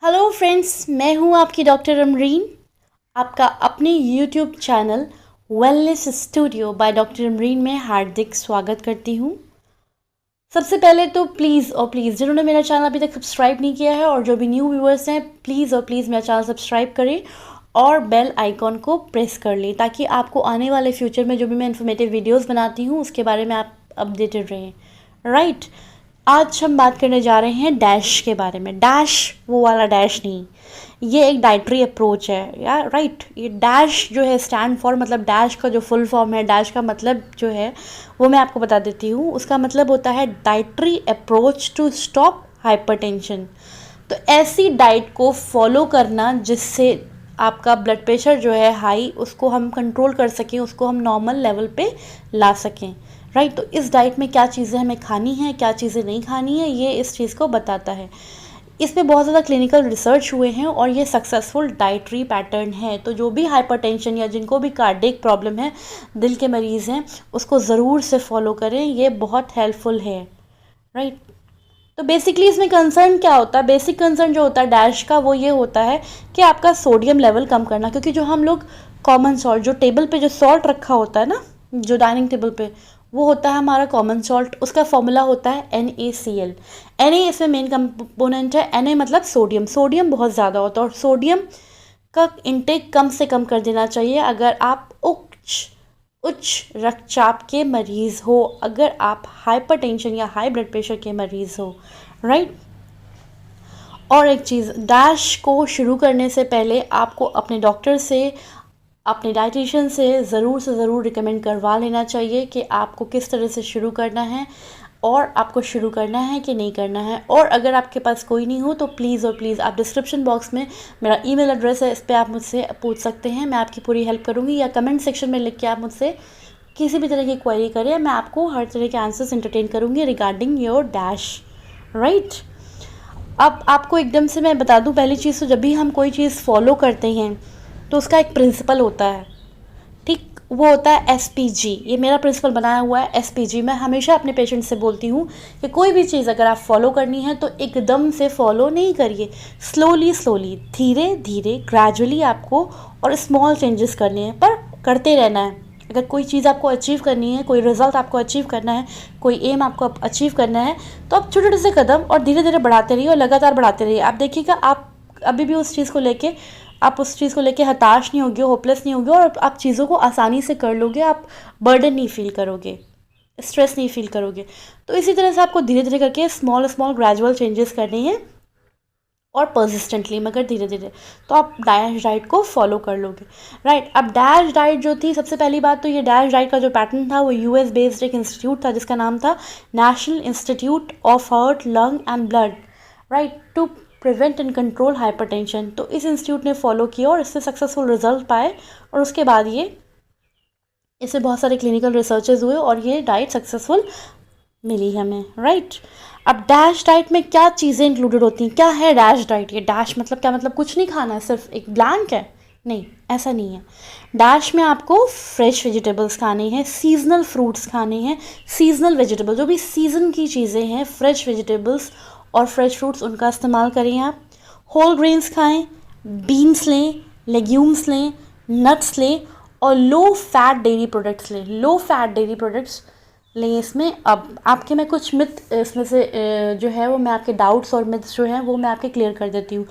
Hello friends, मैं हूं आपकी डॉक्टर अमरीन। आपका अपने YouTube channel wellness studio by doctor Amreen में हार्दिक स्वागत करती हूं। सबसे पहले तो प्लीज़ और प्लीज़ जिन्होंने मेरा चैनल अभी तक सब्सक्राइब नहीं किया है और जो भी न्यू व्यूअर्स हैं, प्लीज़ और प्लीज़ मेरा चैनल सब्सक्राइब करें और बेल आइकॉन को प्रेस कर लें ताकि आपको आने वाले फ्यूचर में जो भी मैं इन्फॉर्मेटिव वीडियोस बनाती हूँ उसके बारे में आप अपडेटेड रहें। राइट, आज हम बात करने जा रहे हैं डैश के बारे में। डैश वो वाला डैश नहीं, ये एक डाइटरी अप्रोच है यार। राइट, ये डैश जो है स्टैंड फॉर, मतलब डैश का जो फुल फॉर्म है, डैश का मतलब जो है वो मैं आपको बता देती हूँ। उसका मतलब होता है dietary approach to stop hypertension. तो ऐसी डाइट को फॉलो करना जिससे आपका ब्लड प्रेशर जो है हाई, उसको हम कंट्रोल कर सकें, उसको हम नॉर्मल लेवल पे ला सकें। राइट, तो इस डाइट में क्या चीज़ें हमें खानी है, क्या चीज़ें नहीं खानी है, ये इस चीज़ को बताता है। इसमें बहुत ज़्यादा क्लिनिकल रिसर्च हुए हैं और ये सक्सेसफुल डाइटरी पैटर्न है। तो जो भी हाइपरटेंशन या जिनको भी कार्डियक प्रॉब्लम है, दिल के मरीज़ हैं, उसको ज़रूर से फॉलो करें, ये बहुत हेल्पफुल है। राइट, तो बेसिकली इसमें कंसर्न क्या होता है? बेसिक कंसर्न जो होता है डैश का वो ये होता है कि आपका सोडियम लेवल कम करना, क्योंकि जो हम लोग कॉमन सॉल्ट, जो टेबल पे जो सॉल्ट रखा होता है ना, जो डाइनिंग टेबल पे, वो होता है हमारा कॉमन सॉल्ट। उसका फॉर्मूला होता है NaCl। Na इसमें मेन कंपोनेंट है। Na मतलब सोडियम। सोडियम बहुत ज़्यादा होता है और सोडियम का इंटेक कम से कम कर देना चाहिए अगर आप उच्च रक्तचाप के मरीज़ हो, अगर आप हाइपरटेंशन या हाई ब्लड प्रेशर के मरीज़ हो। राइट, और एक चीज़, डैश को शुरू करने से पहले आपको अपने डॉक्टर से, अपने डाइटिशियन से ज़रूर रिकमेंड करवा लेना चाहिए कि आपको किस तरह से शुरू करना है और आपको शुरू करना है कि नहीं करना है। और अगर आपके पास कोई नहीं हो तो प्लीज़ और प्लीज़ आप डिस्क्रिप्शन बॉक्स में मेरा ईमेल एड्रेस है, इस पर आप मुझसे पूछ सकते हैं, मैं आपकी पूरी हेल्प करूँगी। या कमेंट सेक्शन में लिख के आप मुझसे किसी भी तरह की क्वेरी करें, मैं आपको हर तरह के आंसर्स एंटरटेन करूँगी रिगार्डिंग योर डैश। राइट, अब आपको एकदम से मैं बता दूं, पहली चीज़ तो जब भी हम कोई चीज़ फॉलो करते हैं तो उसका एक प्रिंसिपल होता है। ठीक, वो होता है SPG। ये मेरा प्रिंसिपल बनाया हुआ है SPG। मैं हमेशा अपने पेशेंट से बोलती हूँ कि कोई भी चीज़ अगर आप फॉलो करनी है तो एकदम से फॉलो नहीं करिए, स्लोली धीरे धीरे ग्रेजुअली आपको और स्मॉल चेंजेस करने हैं, पर करते रहना है। अगर कोई चीज़ आपको अचीव करनी है, कोई रिज़ल्ट आपको अचीव करना है, कोई एम आपको अचीव करना है, तो आप छोटे छोटे से कदम और धीरे धीरे बढ़ाते रहिए और लगातार बढ़ाते रहिए। आप देखिएगा, आप अभी भी उस चीज़ को लेके हताश नहीं होगे, होपलेस नहीं होगे और आप चीज़ों को आसानी से कर लोगे। आप बर्डन नहीं फील करोगे, स्ट्रेस नहीं फील करोगे। तो इसी तरह से आपको धीरे धीरे करके स्मॉल ग्रेजुअल चेंजेस करने हैं और परसिस्टेंटली, मगर धीरे धीरे, तो आप डैश डाइट को फॉलो कर लोगे। राइट, अब डैश डाइट जो थी, सबसे पहली बात तो ये डैश डाइट का जो पैटर्न था वो US बेस्ड एक इंस्टीट्यूट था जिसका नाम था national institute of heart, lung and blood, right, to prevent and control hypertension. तो इस इंस्टीट्यूट ने फॉलो किया और इससे सक्सेसफुल रिजल्ट पाए और उसके बाद इससे बहुत सारे क्लिनिकल रिसर्चेज हुए और ये डाइट सक्सेसफुल मिली हमें। राइट, अब डैश डाइट में क्या चीज़ें इंक्लूडेड होती हैं? क्या है डैश डाइट? ये डैश मतलब क्या? मतलब कुछ नहीं खाना है, सिर्फ एक ब्लैंक है? नहीं, ऐसा नहीं है। डैश में आपको फ्रेश वेजिटेबल्स खाने हैं, सीजनल फ्रूट्स खाने हैं, सीजनल वेजिटेबल, जो भी सीज़न की चीज़ें हैं, फ्रेश वेजिटेबल्स और फ्रेश फ्रूट्स, उनका इस्तेमाल करें आप। होल ग्रेन्स खाएं, बीन्स लें, लेग्यूम्स लें, नट्स लें और लो फैट डेयरी प्रोडक्ट्स लें। लो फैट डेयरी प्रोडक्ट्स लें इसमें। अब आपके मैं कुछ मिथ इसमें से जो है वो मैं आपके डाउट्स और मिथ्स जो हैं वो मैं आपके क्लियर कर देती हूँ।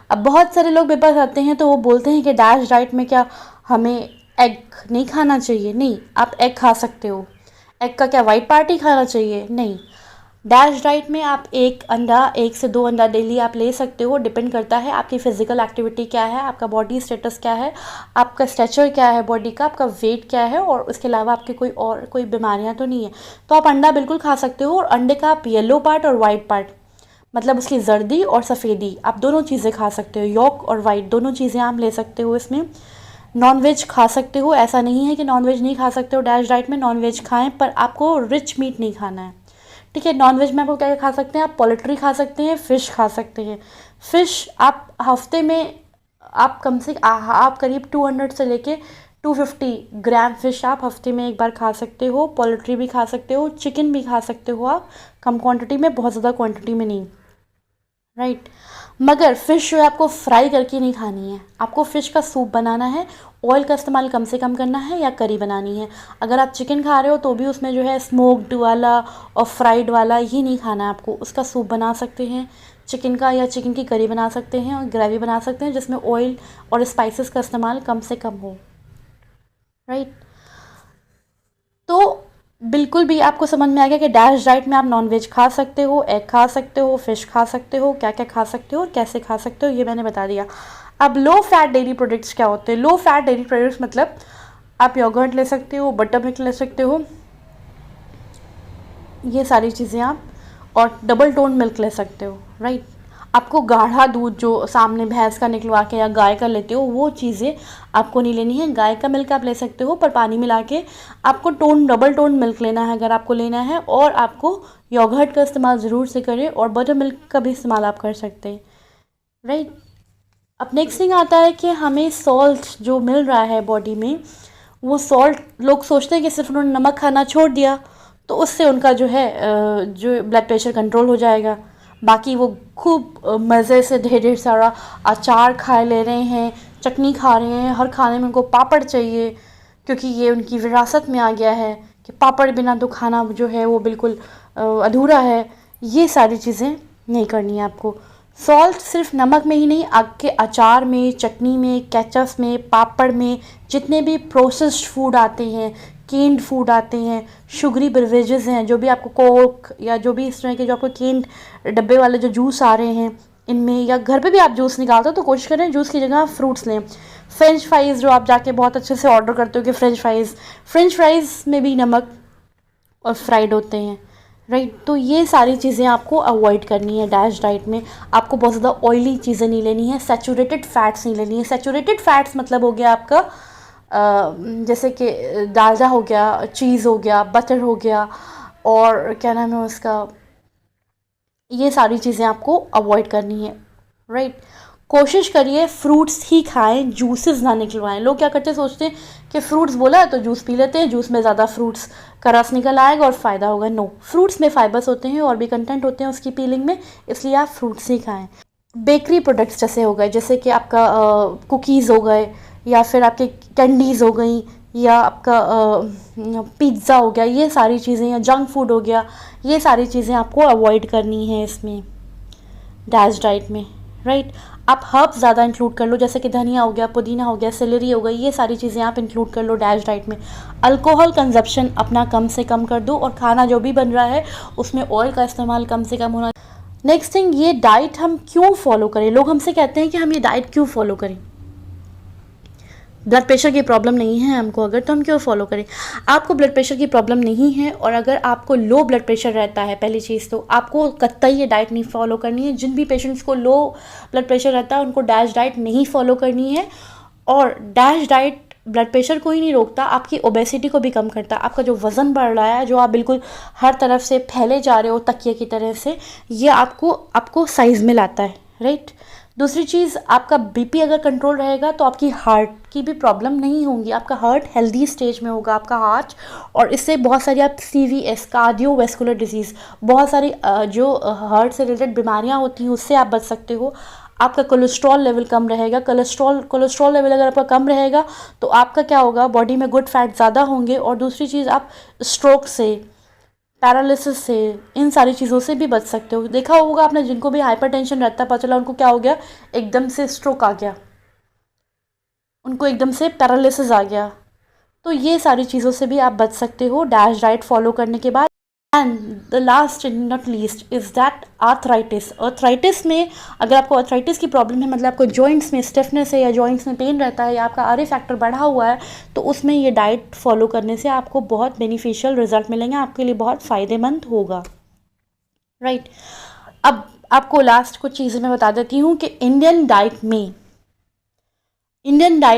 अब बहुत सारे लोग मेरे पास आते हैं तो वो बोलते हैं कि डैश डाइट में क्या हमें एग नहीं खाना चाहिए? नहीं, आप एग खा सकते हो। एग का क्या वाइट पार्ट ही खाना चाहिए? नहीं। डैश डाइट में आप एक से दो अंडा डेली आप ले सकते हो। डिपेंड करता है आपकी फ़िज़िकल एक्टिविटी क्या है, आपका बॉडी स्टेटस क्या है, आपका स्ट्रेचर क्या है बॉडी का, आपका वेट क्या है और उसके अलावा आपके कोई बीमारियां तो नहीं है। तो आप अंडा बिल्कुल खा सकते हो और अंडे का आप येलो पार्ट और वाइट पार्ट, मतलब उसकी जर्दी और सफ़ेदी, आप दोनों चीज़ें खा सकते हो। यॉक और वाइट दोनों चीज़ें आप ले सकते हो इसमें। नॉन वेज खा सकते हो, ऐसा नहीं है कि नॉन वेज नहीं खा सकते हो। डैश डाइट में नॉन वेज खाएं, पर आपको रिच मीट नहीं खाना है। ठीक है, नॉन वेज में आपको क्या क्या खा सकते हैं? आप पोल्ट्री खा सकते हैं, फ़िश खा सकते हैं। फ़िश आप हफ्ते में आप कम से आप करीब 200 से लेके 250 ग्राम फ़िश आप हफ्ते में एक बार खा सकते हो। पोल्ट्री भी खा सकते हो, चिकन भी खा सकते हो आप, कम क्वांटिटी में, बहुत ज़्यादा क्वांटिटी में नहीं। राइट, मगर फ़िश जो है आपको फ्राई करके नहीं खानी है, आपको फ़िश का सूप बनाना है, ऑयल का इस्तेमाल कम से कम करना है, या करी बनानी है। अगर आप चिकन खा रहे हो तो भी उसमें जो है स्मोक्ड वाला और फ्राइड वाला ही नहीं खाना है आपको, उसका सूप बना सकते हैं चिकन का, या चिकन की करी बना सकते हैं और ग्रेवी बना सकते हैं जिसमें ऑयल और स्पाइसेस का इस्तेमाल कम से कम हो, राइट। तो बिल्कुल भी आपको समझ में आ गया कि डैश डाइट में आप नॉनवेज खा सकते हो, एग खा सकते हो, फ़िश खा सकते हो, क्या क्या खा सकते हो और कैसे खा सकते हो, ये मैंने बता दिया। अब लो फैट डेयरी प्रोडक्ट्स क्या होते हैं? लो फैट डेयरी प्रोडक्ट्स मतलब आप योगर्ट ले सकते हो, बटर मिल्क ले सकते हो, ये सारी चीज़ें आप, और डबल टोन मिल्क ले सकते हो, राइट। आपको गाढ़ा दूध जो सामने भैंस का निकलवा के या गाय का लेते हो वो चीज़ें आपको नहीं लेनी है। गाय का मिल्क आप ले सकते हो पर पानी मिला के, आपको डबल टोन मिल्क लेना है अगर आपको लेना है, और आपको योगर्ट का इस्तेमाल ज़रूर से करें और बटर मिल्क का भी इस्तेमाल आप कर सकते हैं, राइट। अब नेक्स्ट थिंग आता है कि हमें सॉल्ट जो मिल रहा है बॉडी में, वो सॉल्ट लोग सोचते हैं कि सिर्फ उन्होंने नमक खाना छोड़ दिया तो उससे उनका जो है जो ब्लड प्रेशर कंट्रोल हो जाएगा। बाकी वो खूब मज़े से ढेर सारा अचार खा ले रहे हैं, चटनी खा रहे हैं, हर खाने में उनको पापड़ चाहिए क्योंकि ये उनकी विरासत में आ गया है कि पापड़ बिना तो खाना जो है वो बिल्कुल अधूरा है। ये सारी चीज़ें नहीं करनी है आपको। सॉल्ट सिर्फ नमक में ही नहीं, आपके अचार में, चटनी में, केचप में, पापड़ में, जितने भी प्रोसेस्ड फूड आते हैं, केन्ड फूड आते हैं, शुगरी बेवरेजेस हैं, जो भी आपको कोक या जो भी इस तरह के जो आपको केन्ड डब्बे वाले जो जूस आ रहे हैं इनमें, या घर पे भी आप जूस निकालते हो तो कोशिश करें जूस की जगह फ्रूट्स लें। फ्रेंच फ्राइज़ जो आप जाके बहुत अच्छे से ऑर्डर करते हो कि फ्रेंच फ्राइज़ में भी नमक और फ्राइड होते हैं, राइट। तो ये सारी चीज़ें आपको अवॉइड करनी है डैश डाइट में। आपको बहुत ज़्यादा ऑयली चीज़ें नहीं लेनी है, सैचुरेटेड फैट्स नहीं लेनी है। सैचुरेटेड फैट्स मतलब हो गया आपका जैसे कि डालडा हो गया, चीज़ हो गया, बटर हो गया, और क्या नाम है उसका, ये सारी चीज़ें आपको अवॉइड करनी है, राइट। कोशिश करिए फ्रूट्स ही खाएं, जूसेस ना निकलवाएं। लोग क्या करते हैं, सोचते हैं कि फ्रूट्स बोला है तो जूस पी लेते हैं, जूस में ज़्यादा फ्रूट्स का रस निकल आएगा और फ़ायदा होगा। नो, फ्रूट्स में फाइबर्स होते हैं और भी कंटेंट होते हैं उसकी पीलिंग में, इसलिए आप फ्रूट्स ही खाएं। बेकरी प्रोडक्ट्स जैसे हो गए, जैसे कि आपका कुकीज़ हो गए, या फिर आपके कैंडीज़ हो गई, या आपका पिज़्ज़ा हो गया, ये सारी चीज़ें, या जंक फूड हो गया, ये सारी चीज़ें आपको अवॉइड करनी है इसमें डैश डाइट में, राइट। आप हर्ब्स ज़्यादा इंक्लूड कर लो, जैसे कि धनिया हो गया, पुदीना हो गया, सेलेरी हो गई, ये सारी चीज़ें आप इंक्लूड कर लो डैश डाइट में। अल्कोहल कंजप्शन अपना कम से कम कर दो, और खाना जो भी बन रहा है उसमें ऑयल का इस्तेमाल कम से कम होना। नेक्स्ट थिंग, ये डाइट हम क्यों फॉलो करें? लोग हमसे कहते हैं कि हम ये डाइट क्यों फॉलो करें? ब्लड प्रेशर की प्रॉब्लम नहीं है हमको अगर, तो हम क्यों फॉलो करें? आपको ब्लड प्रेशर की प्रॉब्लम नहीं है, और अगर आपको लो ब्लड प्रेशर रहता है, पहली चीज़ तो आपको कतई ये डाइट नहीं फॉलो करनी है। जिन भी पेशेंट्स को लो ब्लड प्रेशर रहता है उनको डैश डाइट नहीं फॉलो करनी है। और डैश डाइट ब्लड प्रेशर को ही नहीं रोकता, आपकी ओबेसिटी को भी कम करता है। आपका जो वज़न बढ़ रहा है, जो आप बिल्कुल हर तरफ से फैले जा रहे हो तकिए की तरह से, ये आपको साइज़ में लाता है, राइट। दूसरी चीज़, आपका बीपी अगर कंट्रोल रहेगा तो आपकी हार्ट की भी प्रॉब्लम नहीं होंगी, आपका हार्ट हेल्दी स्टेज में होगा आपका हार्ट। और इससे बहुत सारी आप CVS, कार्डियोवैस्कुलर डिजीज़, बहुत सारी जो हार्ट से रिलेटेड बीमारियां होती हैं उससे आप बच सकते हो। आपका कोलेस्ट्रॉल लेवल कम रहेगा। कोलेस्ट्रॉल लेवल अगर आपका कम रहेगा तो आपका क्या होगा, बॉडी में गुड फैट ज़्यादा होंगे। और दूसरी चीज़, आप स्ट्रोक से, पैरालिसिस से, इन सारी चीज़ों से भी बच सकते हो। देखा होगा आपने, जिनको भी हाइपरटेंशन रहता है, पता चला उनको क्या हो गया, एकदम से स्ट्रोक आ गया, उनको एकदम से पैरालिसिस आ गया। तो ये सारी चीज़ों से भी आप बच सकते हो डैश डाइट फॉलो करने के बाद। And the last and not least is that arthritis. Arthritis में अगर आपको आर्थराइटिस की प्रॉब्लम है, मतलब आपको जॉइंट्स में स्टिफनेस है या जॉइंट्स में पेन रहता है, या आपका RA फैक्टर बढ़ा हुआ है, तो उसमें ये डाइट फॉलो करने से आपको बहुत बेनिफिशियल रिजल्ट मिलेंगे, आपके लिए बहुत फ़ायदेमंद होगा, राइट। अब आपको लास्ट कुछ चीज़ें मैं बता देती हूँ कि इंडियन डाइट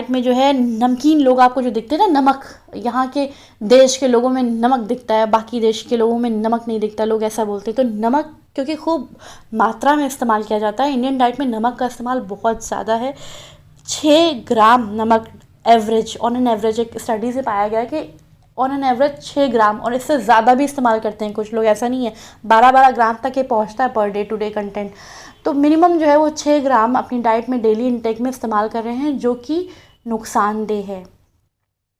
में जो है, नमकीन लोग आपको जो दिखते हैं ना, नमक, यहाँ के देश के लोगों में नमक दिखता है, बाकी देश के लोगों में नमक नहीं दिखता, लोग ऐसा बोलते हैं। तो नमक क्योंकि खूब मात्रा में इस्तेमाल किया जाता है, इंडियन डाइट में नमक का इस्तेमाल बहुत ज़्यादा है। 6 ग्राम नमक एवरेज, ऑन एन एवरेज, एक स्टडी से पाया गया कि ऑन एन एवरेज 6 ग्राम, और इससे ज़्यादा भी इस्तेमाल करते हैं कुछ लोग, ऐसा नहीं है, 12-12 ग्राम तक ये पहुँचता है पर डे टू डे कंटेंट। तो मिनिमम जो है वो 6 ग्राम अपनी डाइट में डेली इनटेक में इस्तेमाल कर रहे हैं, जो कि नुकसानदेह है।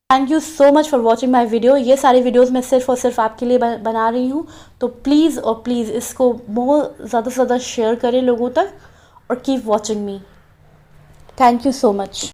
Thank you so much for watching my video. ये सारी वीडियोज़ मैं सिर्फ़ और सिर्फ आपके लिए बना रही हूँ, तो प्लीज़ और प्लीज़ इसको बहुत ज़्यादा से ज़्यादा शेयर करें लोगों तक, और keep watching me. Thank you so much.